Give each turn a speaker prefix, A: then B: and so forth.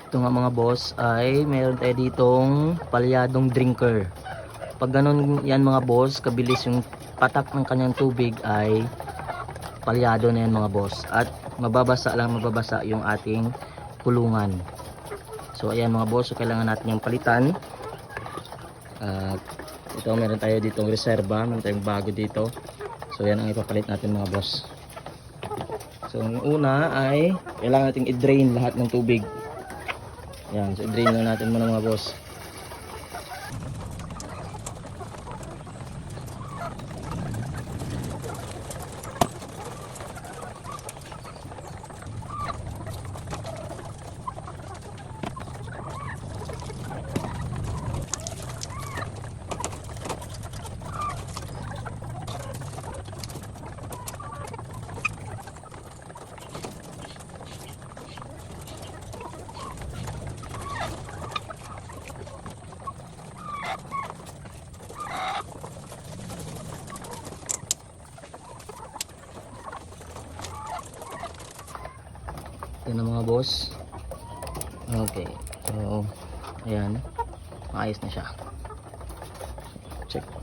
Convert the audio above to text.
A: Ito nga mga boss ay meron tayo ditong palyadong drinker. Pag ganun yan mga boss, kabilis yung patak ng kanyang tubig ay palyado na yan mga boss. At mababasa yung ating kulungan. So ayan mga boss, so kailangan natin yung palitan. At ito meron tayo ditong reserva, meron tayong bago dito. So yan ang ipapalit natin mga boss. So ang una ay kailangan nating i-drain lahat ng tubig. Yan, so i-drain na natin muna mga boss. Ito na mga boss. Okay. So, ayan. Maayos na siya. Check.